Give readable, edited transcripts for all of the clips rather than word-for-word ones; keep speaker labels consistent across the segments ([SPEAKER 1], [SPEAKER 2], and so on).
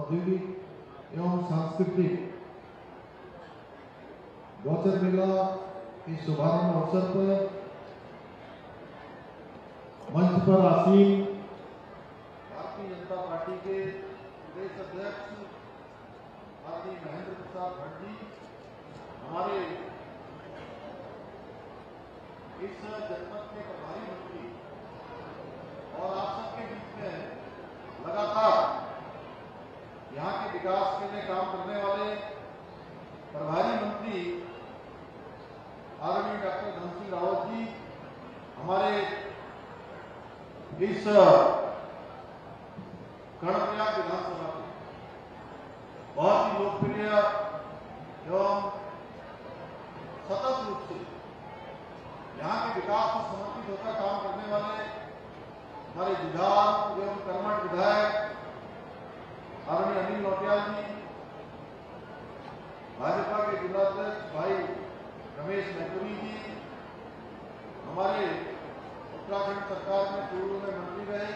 [SPEAKER 1] औद्योगिक एवं सांस्कृतिक गौचर मेला के शुभारंभ अवसर पर मंच पर आसीन भारतीय जनता पार्टी के प्रदेश अध्यक्ष आदरणीय महेंद्र प्रसाद भट्ट जी, हमारे इस जनपद के प्रभारी मंत्री और आप सबके बीच में लगातार यहाँ के विकास के लिए काम करने वाले प्रभारी मंत्री आदरणीय डॉक्टर धन सिंह रावत जी, हमारे इस कर्णप्रयाग विधानसभा के बहुत ही लोकप्रिय एवं सतत रूप से यहाँ के विकास को समर्पित होकर काम करने वाले हमारे जुझार एवं कर्मठ विधायक आदरणीय अनिल नौटियाल जी, भाजपा के जिलाध्यक्ष भाई रमेश मैथुरी जी, हमारे उत्तराखंड सरकार में पूर्व में मंत्री रहे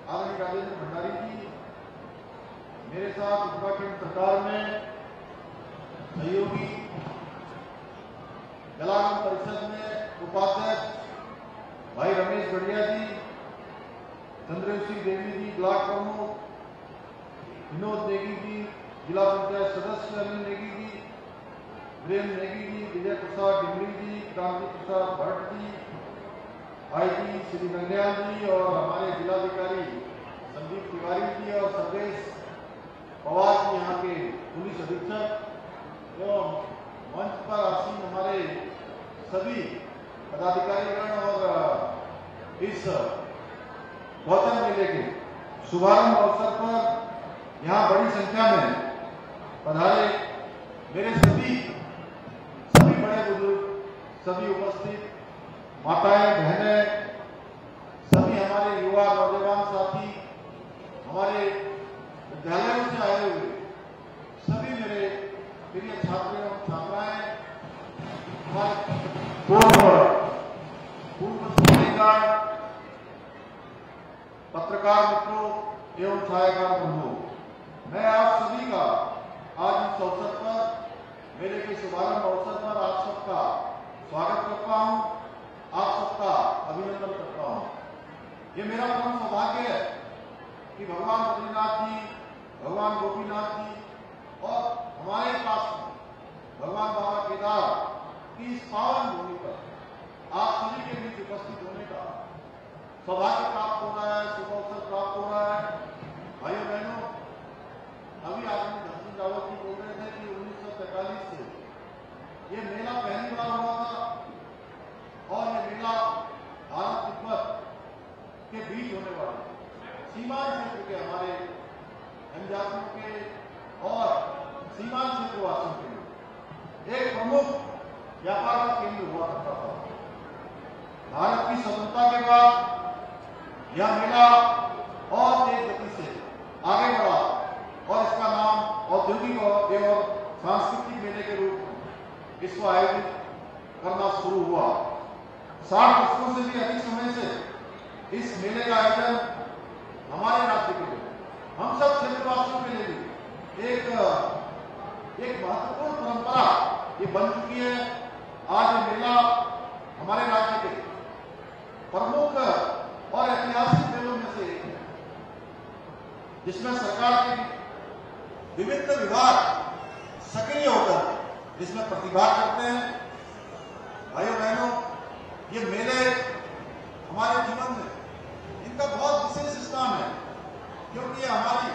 [SPEAKER 1] आदरणीय राजेंद्र भंडारी जी, मेरे साथ उत्तराखंड सरकार में सहयोगी जलागम परिषद में उपाध्यक्ष भाई रमेश गढ़िया जी, चंद्रवशी देवी जी ब्लॉक प्रमुख, विनोद नेगी जी जिला पंचायत सदस्य, अनिल नेगी जी, प्रेम नेगी जी, विजय प्रसाद डिमरी जी, क्रांति प्रसाद भट्ट जी, आईजी श्री नंदयाल जी और हमारे जिलाधिकारी संदीप तिवारी जी और संदेश पवार जी, यहाँ के पुलिस अधीक्षक एवं मंच पर आसीन हमारे सभी पदाधिकारीगण और इस गौचर मेले के शुभारंभ अवसर पर यहाँ बड़ी संख्या में पधारे मेरे सभी बड़े बुजुर्ग, सभी उपस्थित माताएं बहनें, सभी हमारे युवा नौजवान साथी, हमारे विद्यालयों से आए हुए सभी मेरे प्रिय छात्र एवं छात्राएं, हमारे पूर्व सैनिकगण, पत्रकार मित्रों एवं छायाकार बंधुओं, मैं आप सभी का आज इस अवसर पर मेले के शुभारंभ अवसर पर आप सबका स्वागत करता हूं, आप सबका अभिनंदन करता हूं। ये मेरा परम सौभाग्य है कि भगवान बद्रीनाथ जी, भगवान गोपीनाथ जी और हमारे पास में भगवान बाबा केदार की इस पावन भूमि पर आप सभी के बीच उपस्थित होने का सौभाग्य प्राप्त हो रहा है, शुभ अवसर प्राप्त हो रहा है। भाइयों बहनों, अभी आदमी धन सिंह रावत जी बोल रहे थे कि 1943 से ये मेला पहली बार हुआ था और ये मेला भारत तिब्बत के बीच होने वाला सीमांत क्षेत्र के हमारे जनजातियों के और सीमांत क्षेत्र वासियों के लिए एक प्रमुख व्यापार का केंद्र हुआ करता था। भारत की स्वतंत्रता के बाद यह मेला और तेज गति से आगे बढ़ा और इसका नाम औद्योगिक एवं सांस्कृतिक मेले के रूप में इसको आयोजित करना शुरू हुआ। 60 वर्षों से भी अधिक समय से इस मेले का आयोजन हमारे राज्य के लिए, हम सब क्षेत्रवासियों के लिए भी एक महत्वपूर्ण परंपरा ये बन चुकी है। आज ये मेला हमारे राज्य के प्रमुख और ऐतिहासिक मेलों में से एक है, जिसमें सरकार के विभिन्न विभाग सक्रिय होकर इसमें प्रतिभाग करते हैं। भाइयों बहनों, ये मेले हमारे जीवन में इनका बहुत विशेष स्थान है, क्योंकि ये हमारी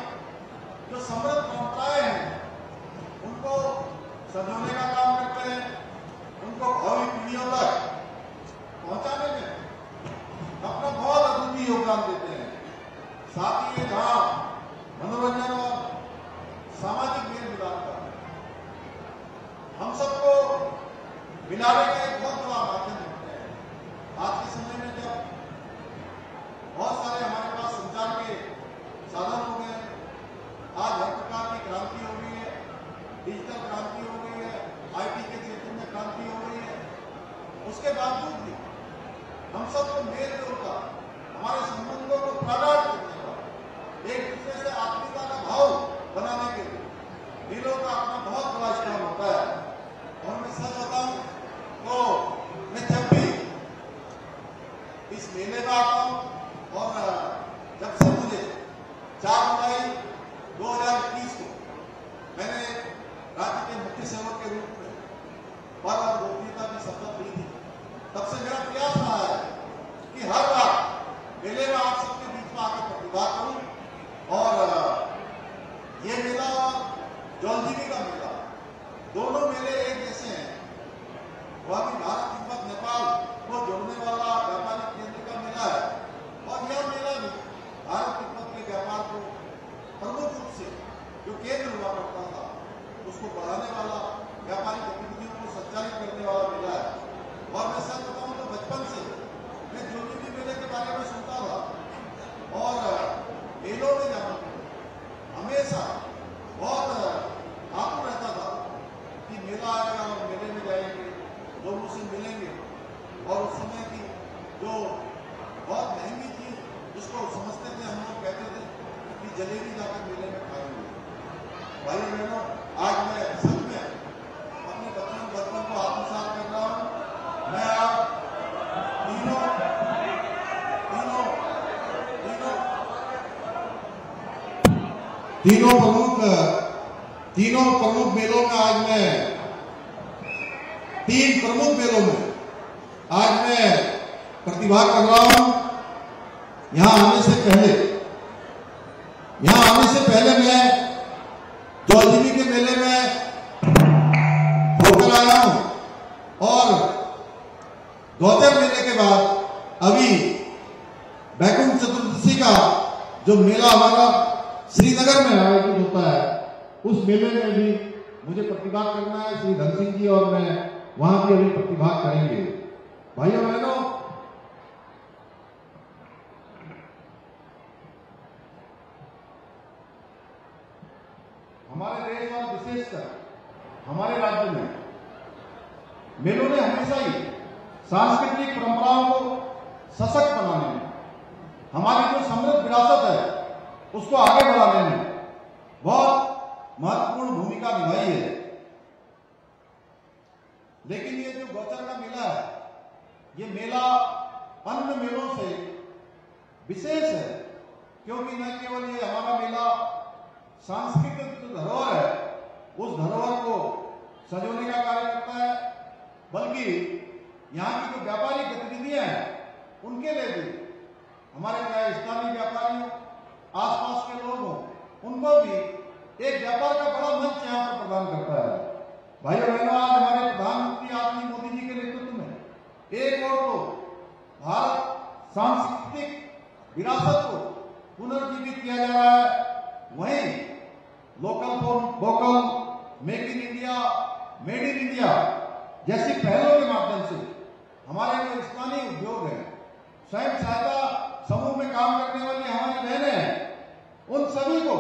[SPEAKER 1] जो समृद्ध परंपराएं हैं उनको संजोने का काम करते हैं, उनको भावी पीढ़ियों तक पहुंचाने में अपना बहुत अद्वितीय योगदान देते हैं। साथ ही ये जहां मनोरंजन और सामाजिक मेल मिलाप का हम सबको मिलाने का एक बहुत बड़ा माध्यम होता है। आज के समय में जब बहुत सारे हमारे पास संचार के साधन हो गए, आज हर प्रकार की क्रांति हो गई है, डिजिटल क्रांति हो गई है, आईटी के क्षेत्र में क्रांति हो गई है, उसके बावजूद भी हम सबको मेल जोल का, हमारे संबंधों को प्रगाढ़ करने का, एक दूसरे से आत्मीयता का जुलाई 2021 को मैंने राज्य के मुख्य सेवक के रूप में पद और गोपनीयता की शपथ ली थी। तब से मेरा प्रयास रहा है कि हर बार मेले में आप सबके बीच में आकर प्रतिभाग करूं, और ये मेला और जौलजीबी का मेला, दोनों मेले एक जैसे हैं। वह भी भारत, तिब्बत, नेपाल को जोड़ने वाला व्यापारिक केंद्र का मेला है, और यह मेला भी भारत तिब्बत के व्यापार को प्रमुख रूप से जो केंद्र हुआ करता था उसको बढ़ाने वाला, व्यापारिक गतिविधियों को संचालित करने वाला मेला है। और मैं सच बताऊं तो बचपन से मैं जौलजीबी मेले के बारे में सुनता था, और मेलों में जाना हमेशा बहुत आतुर रहता था कि मेला आएगा और मेले में जाएंगे, लोगों से मिलेंगे, और उस समय की जो बहुत महंगी चीज जिसको समझते थे हम लोग कहते थे कि जलेबी जाकर मेले में खाएंगे। भाई बहनों, आज मैं सच में अपने बचपन को आत्मसात कर रहा हूँ। मैं आप तीनों प्रमुख मेलों में आज मैं तीन प्रमुख मेलों में आज मैं प्रतिभाग कर रहा हूं। यहां आने से पहले मैं जौलजीबी के मेले में होकर आया हूं, और गौतम मेले के बाद अभी बैकुंठ चतुर्दशी का जो मेला हमारा श्रीनगर में आयोजित होता है, उस मेले में भी मुझे प्रतिभाग करना है। श्री धन सिंह जी और मैं वहां भी अभी प्रतिभाग करेंगे। भाइयों बहनों, हमारे देश और विशेषकर हमारे राज्य में मेलों ने हमेशा ही सांस्कृतिक परंपराओं को सशक्त बनाने में, हमारी जो समृद्ध विरासत है उसको आगे बढ़ाने में बहुत महत्वपूर्ण भूमिका निभाई है। लेकिन ये जो गौचर का मेला है, ये मेला अन्य मेलों से विशेष है, क्योंकि न केवल ये हमारा मेला सांस्कृतिक धरोहर है, उस धरोहर को संजोने का कार्य करता है, बल्कि यहाँ की जो व्यापारिक गतिविधियां हैं उनके लिए भी, हमारे चाहे स्थानीय व्यापारियों, आसपास के लोग हों, उनको भी एक व्यापार का बड़ा मंच यहाँ पर प्रदान करता है। भाइयों बहनों, आज हमारे प्रधानमंत्री आदरणीय मोदी जी के नेतृत्व में एक और तो भारत सांस्कृतिक विरासत को पुनर्जीवित किया जा रहा है, वहीं local for vocal, make in India, made in India जैसी पहलों के माध्यम से हमारे जो स्थानीय उद्योग है, स्वयं सहायता समूह में काम करने वाली हमारी बहनें हैं, उन सभी को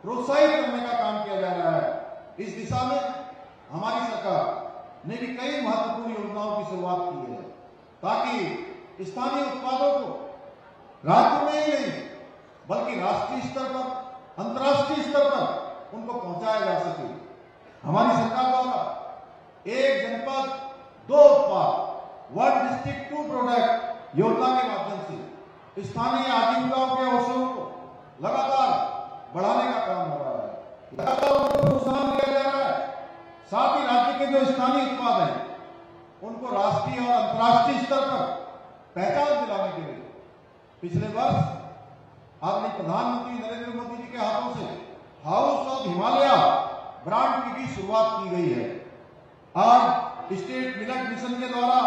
[SPEAKER 1] प्रोत्साहित करने का काम किया जा रहा है। इस दिशा में हमारी सरकार ने भी कई महत्वपूर्ण योजनाओं की शुरुआत की है, ताकि स्थानीय उत्पादों को राज्य में ही नहीं बल्कि राष्ट्रीय स्तर पर, अंतर्राष्ट्रीय स्तर पर उनको पहुंचाया जा सके। हमारी सरकार द्वारा एक जनपद दो उत्पाद, वन डिस्ट्रिक्ट टू प्रोडक्ट योजना के माध्यम से स्थानीय आजीविकाओं के अवसरों को लगातार बढ़ाने का काम हो रहा है, लगातार उनको प्रोत्साहन दिया जा रहा है। साथ ही राज्य के जो स्थानीय उत्पाद हैं उनको राष्ट्रीय और अंतर्राष्ट्रीय स्तर पर पहचान दिलाने के लिए पिछले वर्ष आदरणीय प्रधानमंत्री नरेंद्र मोदी जी के हाथों से हाउस ऑफ हिमालय ब्रांड की भी शुरुआत की गई है। आज स्टेट मिलेट मिशन के द्वारा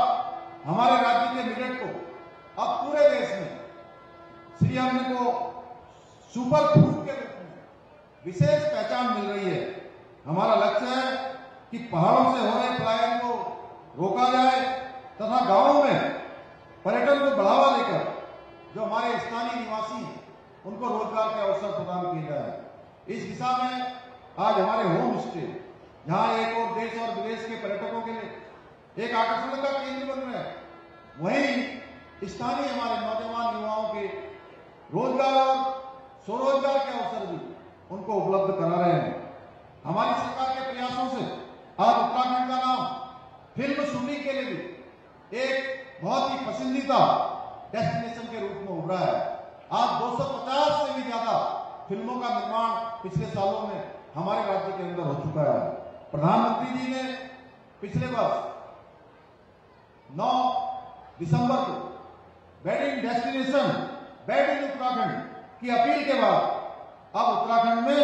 [SPEAKER 1] हमारे राज्य के मिलेट को अब पूरे देश में श्री अन्न को सुपर फूड के रूप में विशेष पहचान मिल रही है। हमारा लक्ष्य है कि पहाड़ों से हो रहे पलायन को रोका जाए तथा गांवों में पर्यटन को बढ़ावा देकर जो हमारे स्थानीय निवासी हैं उनको रोजगार के अवसर प्रदान किए जाए। इस दिशा में आज हमारे होम स्टे, जहां एक और देश और विदेश के पर्यटकों के लिए एक आकर्षण का केंद्र बन रहे हैं, वहीं स्थानीय हमारे नौजवान युवाओं के रोजगार और स्वरोजगार के अवसर भी उनको उपलब्ध करा रहे हैं। हमारी सरकार के प्रयासों से आज उत्तराखंड का नाम फिल्म शूटिंग के लिए भी एक बहुत ही पसंदीदा डेस्टिनेशन के रूप में उभरा है। आज 250 से भी ज्यादा फिल्मों का निर्माण पिछले सालों में हमारे राज्य के अंदर हो चुका है। प्रधानमंत्री जी ने पिछले वर्ष 9 दिसंबर को वेडिंग डेस्टिनेशन वेड इन उत्तराखंड की अपील के बाद अब उत्तराखंड में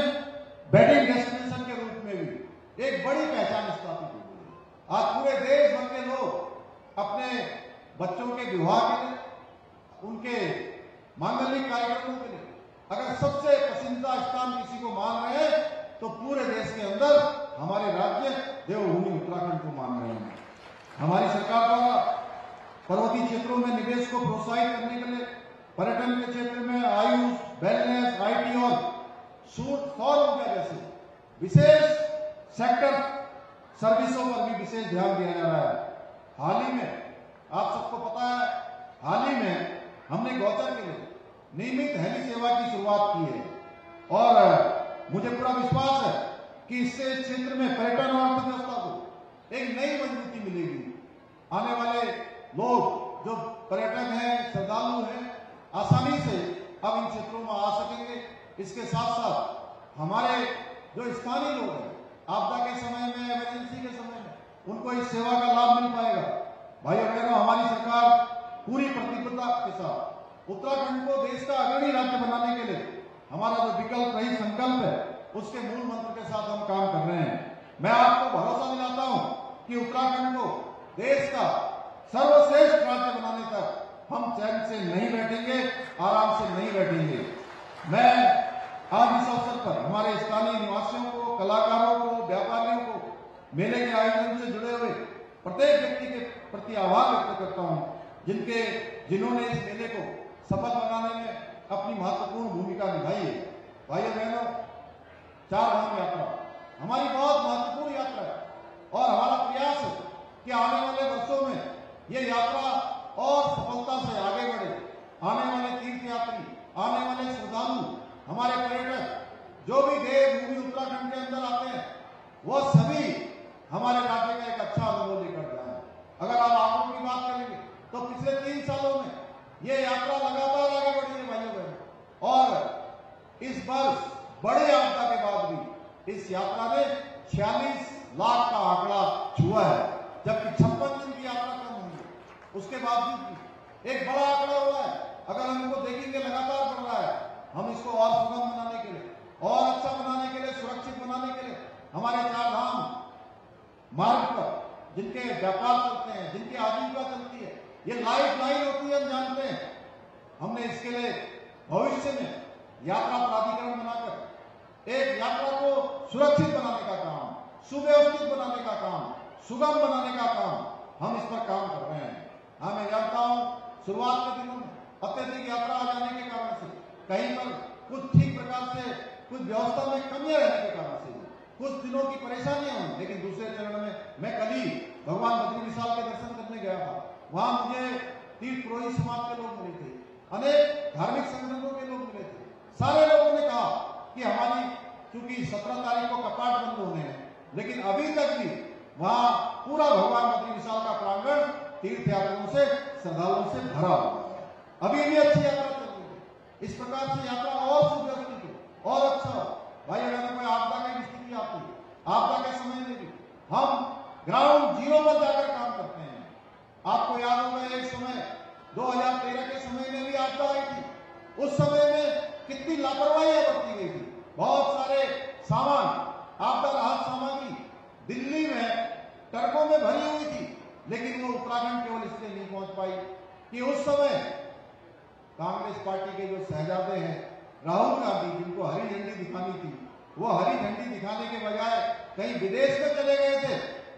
[SPEAKER 1] वेडिंग डेस्टिनेशन के रूप में भी एक बड़ी पहचान स्थापित हो गई। आज पूरे देश भर के लोग अपने बच्चों के विवाह के लिए, उनके मांगलिक कार्यक्रमों के लिए अगर सबसे पसंदीदा स्थान किसी को मान रहे हैं तो पूरे देश के अंदर हमारे राज्य देवभूमि उत्तराखंड को मान रहे हैं। हमारी सरकार द्वारा पर्वतीय क्षेत्रों में निवेश को प्रोत्साहित करने के लिए पर्यटन के क्षेत्र में आयुष, वेलनेस, आईटी और सौर ऊर्जा जैसे विशेष सेक्टर सर्विसों पर भी विशेष ध्यान दिया जा रहा है। हाल ही में आप सबको पता है, हाल ही में हमने गौचर के लिए नियमित हेली सेवा की शुरुआत की है और मुझे पूरा विश्वास है कि इससे क्षेत्र में पर्यटन और अर्थव्यवस्था को एक नई मजबूती मिलेगी। आने वाले लोग जो पर्यटक हैं, श्रद्धालु हैं, आसानी से अब इन क्षेत्रों में आ सकेंगे। इसके साथ साथ हमारे जो स्थानीय लोग हैं, आपदा के समय में, इमरजेंसी के समय में उनको इस सेवा का लाभ मिल पाएगा। भाइयों बहनों, हमारी सरकार पूरी प्रतिबद्धता के साथ उत्तराखंड को देश का अग्रणी राज्य बनाने के लिए हमारा जो विकल्प रही संकल्प है, उसके मूल मंत्र के साथ हम काम कर रहे हैं। मैं आपको भरोसा दिलाता हूं कि उत्तराखंड को देश का सर्वश्रेष्ठ राज्य बनाने तक हम चैन से नहीं बैठेंगे, आराम से नहीं बैठेंगे। मैं आज इस अवसर पर हमारे स्थानीय निवासियों को, कलाकारों को, व्यापारियों को, मेले के आयोजन से जुड़े हुए प्रत्येक व्यक्ति के प्रति आभार व्यक्त करता हूं, जिन्होंने इस मेले को सफल बनाने में अपनी महत्वपूर्ण भूमिका निभाई है। भाइयों बहनों, चार धाम यात्रा हमारी बहुत महत्वपूर्ण यात्रा है और हमारा प्रयास है कि आने वाले वर्षों में ये यात्रा और सफलता से आगे बढ़े। आने वाले तीर्थयात्री, आने वाले श्रद्धालु, हमारे पर्यटक जो भी देवभूमि उत्तराखंड के अंदर आते हैं, वो सभी हमारे राज्य का एक अच्छा अनुभव लेकर जाए। अगर आप आंकड़ों की बात करेंगे तो पिछले 3 सालों में ये यात्रा लगातार आगे बढ़ी है भाइयों बहनों, और इस वर्ष बड़े आपदा के बाद भी इस यात्रा ने 46 लाख का आंकड़ा छुआ है, जबकि 56 दिन की यात्रा कम हुई है। उसके बावजूद भी एक बड़ा आंकड़ा हुआ है। अगर हम इनको देखेंगे, लगातार बढ़ रहा है। हम इसको और सुगम बनाने के लिए, और अच्छा बनाने के लिए, सुरक्षित बनाने के लिए हमारे चार धाम मार्ग पर जिनके व्यापार चलते हैं, जिनकी आजीविका चलती है, ये लाइफ लाइन होती है, हम जानते हैं। हमने इसके लिए भविष्य में यात्रा प्राधिकरण बनाकर एक यात्रा को सुरक्षित बनाने का काम, सुव्यवस्थित बनाने का काम, सुगम बनाने का काम हम इस पर काम कर रहे हैं। हाँ, मैं जानता हूं शुरुआत के दिनों में अत्यधिक यात्रा आ जाने के कारण से कहीं पर कुछ ठीक प्रकार से कुछ व्यवस्था में कमियां रहने के कारण से कुछ दिनों की परेशानियां हुई, लेकिन दूसरे चरण में मैं कल ही भगवान बद्री विशाल के दर्शन करने गया था। वहां मुझे तीर्थ पुरोहित समाज के लोग मिले थे, अनेक धार्मिक संगठनों के लोग मिले थे। सारे लोगों ने कहा कि हमारी चूंकि 17 तारीख को कपाट बंद होने हैं, लेकिन अभी तक भी वहां पूरा भगवान बद्री विशाल का प्रांगण तीर्थयात्रियों से, श्रद्धालुओं से भरा हुआ है। अभी भी अच्छी यात्रा चल रही है। इस प्रकार से यात्रा और सुव्यवस्थित हो और अच्छा हो। भाई अगर कोई आपदा की स्थिति आती है, आपदा के समय में भी हम ग्राउंड जीरो पर जाकर काम करते हैं। आपको याद होगा एक समय 2013 के समय में भी आपदा आई थी। उस समय में कितनी लापरवाही बरती गई थी। बहुत सारे सामान, आपदा राहत सामग्री दिल्ली में ट्रकों में भरी हुई थी, लेकिन वो उत्तराखंड केवल इसलिए नहीं पहुंच पाई कि उस समय कांग्रेस पार्टी के जो शहजादे हैं राहुल गांधी, जिनको हरी झंडी दिखानी थी, वो हरी झंडी दिखाने के बजाय कहीं विदेश में चले गए थे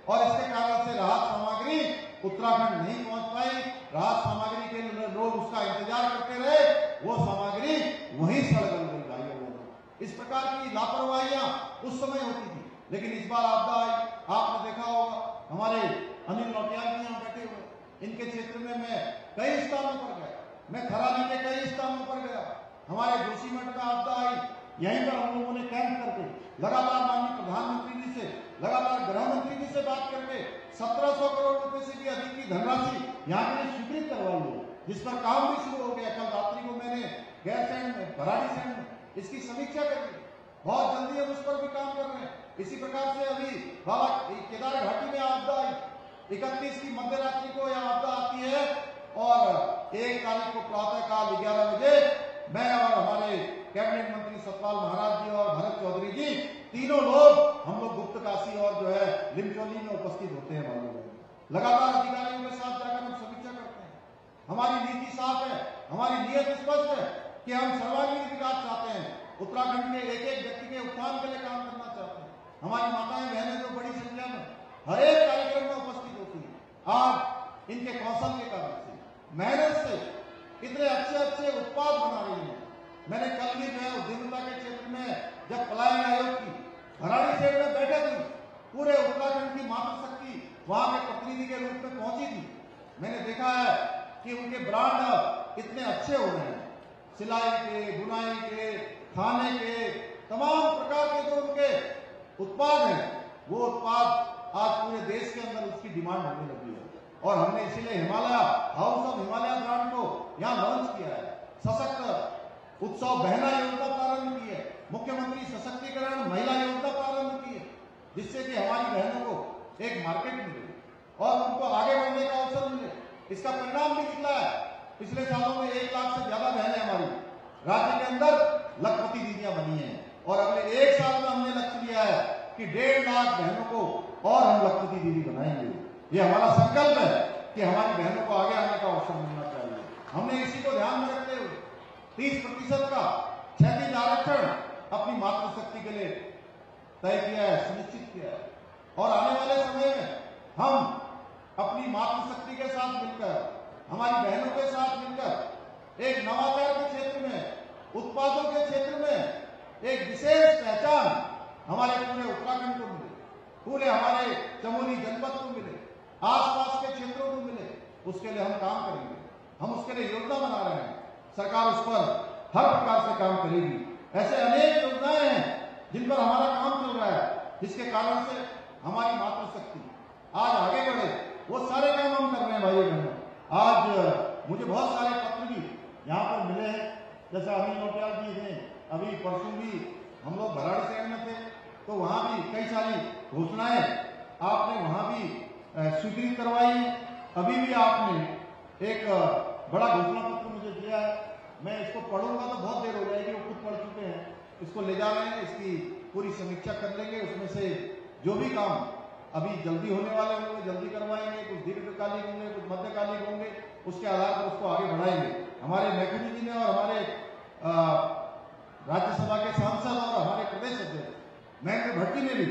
[SPEAKER 1] और इसके कारण से राहत सामग्री उत्तराखंड नहीं पहुंच पाई। राहत सामग्री के लिए लोग उसका इंतजार करते रहे, वो सामग्री वहीं सड़ गल गई। भाइयों बहनों, इस प्रकार की लापरवाहियां उस समय होती थी, लेकिन इस बार आपदा आई। आपने देखा होगा हमारे अनिल नौटियाल जी यहाँ बैठे हुए, इनके क्षेत्र में मैं कई स्थानों पर गया, मैं खरानी के कई स्थानों पर गया। हमारे जोशीमठ में आपदा आई, यहीं पर हम लोगों ने कैंप करके लगातार माननीय प्रधानमंत्री जी से, लगातार गृह मंत्री जी से बात करके 1700 करोड़ रुपए से भी अधिक की धनराशि यहाँ के लिए स्वीकृत करवाई है, जिस पर काम भी शुरू हो गया। कल रात्रि को मैंने गैरसैंण भराड़ीसैंण इसकी समीक्षा करनी है। बहुत जल्दी हम उस पर भी काम कर रहे हैं। इसी प्रकार से अभी बाबा केदार घाटी में आपदा आई, 31 की मध्य रात्रि को यह आपदा आती है और 1 तारीख को प्रातःकाल 11 बजे मैं और हमारे कैबिनेट मंत्री सतपाल महाराज जी और भरत चौधरी जी तीनों लोग हम लोग गुप्त काशी और जो है लिमचोली में उपस्थित होते हैं। लगातार अधिकारियों के साथ जाकर हम समीक्षा करते हैं। हमारी नीति साफ है, हमारी नीयत स्पष्ट है कि हम सर्वांगीण विकास चाहते हैं। उत्तराखंड के एक एक व्यक्ति के उत्थान के लिए काम करना चाहते हैं। हमारी माताएं बहनें जो बड़ी संख्या में हर एक कार्यक्रम में उपस्थित होती हैं। आज इनके कौशल के कारण से, मेहनत से इतने अच्छे उत्पाद बना रही हैं। मैंने कल भी जो है उद्यमिता के क्षेत्र में जब पलायन आयोग की भराड़ीसैंण में बैठक हुई, पूरे उत्तराखंड की मातृशक्ति वहां के प्रतिनिधि के रूप में पहुंची थी। मैंने देखा है कि उनके ब्रांड इतने अच्छे हो रहे हैं, सिलाई के, बुनाई के, खाने के, तमाम प्रकार के जो उनके उत्पाद हैं, वो उत्पाद आज पूरे देश के अंदर उसकी डिमांड होने लगी है। और हमने इसीलिए Himalaya house of Himalaya brand को यहाँ लॉन्च किया है। सशक्त उत्सव बहना योजना प्रारंभ की है। मुख्यमंत्री सशक्तिकरण महिला योजना प्रारंभ की है, जिससे कि हमारी बहनों को एक मार्केट मिले और उनको आगे बढ़ने का अवसर मिले। इसका परिणाम भी निकला है। पिछले सालों में 1 लाख से ज्यादा बहनें हमारी राज्य के अंदर लखपति दीदियां बनी हैं और अगले 1 साल में हमने लक्ष्य लिया है कि 1.5 लाख बहनों को और हम लखपति दीदी बनाएंगे। ये हमारा संकल्प है कि हमारी बहनों को आगे आने का अवसर मिलना चाहिए। हमने इसी को ध्यान में रखते हुए 30% का क्षैतिज आरक्षण अपनी मातृशक्ति के लिए तय किया है, सुनिश्चित किया है। और आने वाले समय में हम अपनी मातृशक्ति के साथ मिलकर, हमारी बहनों के साथ मिलकर एक नवाचार के क्षेत्र में, उत्पादों के क्षेत्र में एक विशेष पहचान हमारे पूरे उत्तराखंड को मिले, पूरे हमारे चमोली जनपद को मिले, आसपास के क्षेत्रों को मिले, उसके लिए हम काम करेंगे। हम उसके लिए योजना बना रहे हैं। सरकार उस पर हर प्रकार से काम करेगी। ऐसे अनेक योजनाएं हैं जिन पर हमारा काम चल रहा है, जिसके कारण से हमारी मातृशक्ति आज आगे बढ़े। वो सारे काम हम कर रहे हैं भाइयों बहनों। आज मुझे बहुत सारे पत्र भी यहाँ पर मिले हैं, जैसे अनिल नौटियाल जी थे, अभी परसों भी हम लोग भराड़ीसैंण में थे, तो वहाँ भी कई सारी घोषणाएं आपने वहाँ भी स्वीकृत करवाई है। अभी भी आपने एक बड़ा घोषणा पत्र मुझे दिया है। मैं इसको पढ़ूंगा तो बहुत देर हो जाएगी, वो खुद पढ़ चुके हैं। इसको ले जा रहे हैं, इसकी पूरी समीक्षा कर लेंगे। उसमें से जो भी काम अभी जल्दी होने वाले होंगे जल्दी करवाएंगे, कुछ दीर्घकालिक होंगे, कुछ मध्यकालिक होंगे, उसके आधार पर उसको आगे बढ़ाएंगे। हमारे मैकुनी जी ने और हमारे राज्यसभा के सांसद और हमारे प्रदेश अध्यक्ष महेंद्र भट्टी ने भी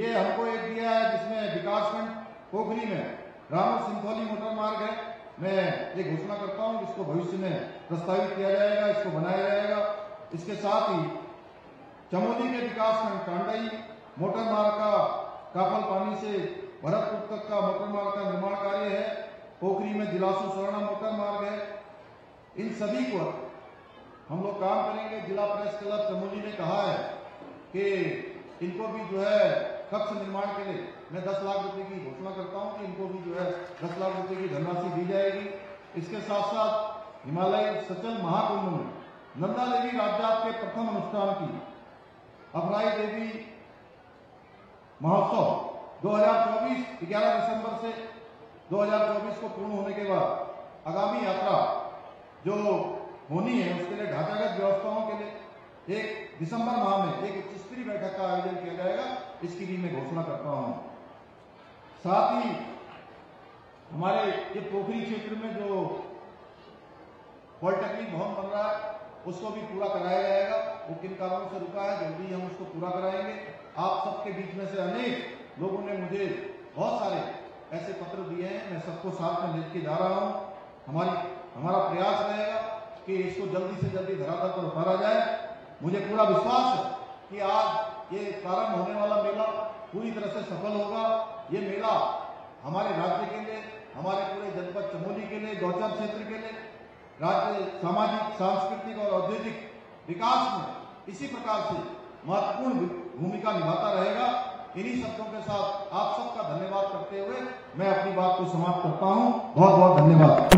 [SPEAKER 1] ये हमको एक दिया है, जिसमें विकासखंड पोखरी में रामू सिंथौली मोटर मार्ग है। मैं ये घोषणा करता हूँ कि इसको भविष्य में प्रस्तावित किया जाएगा, इसको बनाया जाएगा। इसके साथ ही चमोली के विकासखंड कांडई मोटर मार्ग का काफल पानी से भरतपुर तक का मोटर मार्ग का निर्माण कार्य है। पोखरी में जिलासू स्वर्णा मोटर मार्ग है। इन सभी को हम लोग काम करेंगे। जिला प्रेस क्लब चमोली ने कहा है कि इनको भी जो है कक्ष निर्माण के लिए मैं 10 लाख रुपए की घोषणा करता हूं कि इनको भी जो है 10 लाख रुपए की धनराशि दी जाएगी। इसके साथ साथ हिमालय सचल महाकुंभ में नंदा देवी राज्यात के प्रथम अनुष्ठान की अफराई देवी महोत्सव 2024 11 दिसंबर से 2024 को पूर्ण होने के बाद आगामी यात्रा जो होनी है उसके लिए ढांचागत व्यवस्थाओं के लिए 1 दिसंबर माह में एक उच्च स्तरीय बैठक का आयोजन किया जाएगा। इसकी भी मैं घोषणा करता हूं। साथ ही हमारे ये पोखरी क्षेत्र में जो पॉलिटेक्निक भवन बन रहा है उसको भी पूरा कराया जाएगा। वो किन कारणों से रुका है, जल्दी हम उसको पूरा कराएंगे। आप सबके बीच में से अनेक लोगों ने मुझे बहुत सारे ऐसे पत्र दिए हैं, मैं सबको साथ में लेके जा रहा हूं। हमारा प्रयास रहेगा कि इसको जल्दी से जल्दी धरातल पर उतारा जाए। मुझे पूरा विश्वास है कि आज ये प्रारंभ होने वाला मेला पूरी तरह से सफल होगा। ये मेला हमारे राज्य के लिए, हमारे पूरे जनपद चमोली के लिए, गौचर क्षेत्र के लिए, राज्य सामाजिक सांस्कृतिक और औद्योगिक विकास में इसी प्रकार से महत्वपूर्ण भूमिका निभाता रहेगा। इन्हीं शब्दों के साथ आप सबका धन्यवाद करते हुए मैं अपनी बात को समाप्त करता हूं। बहुत बहुत धन्यवाद।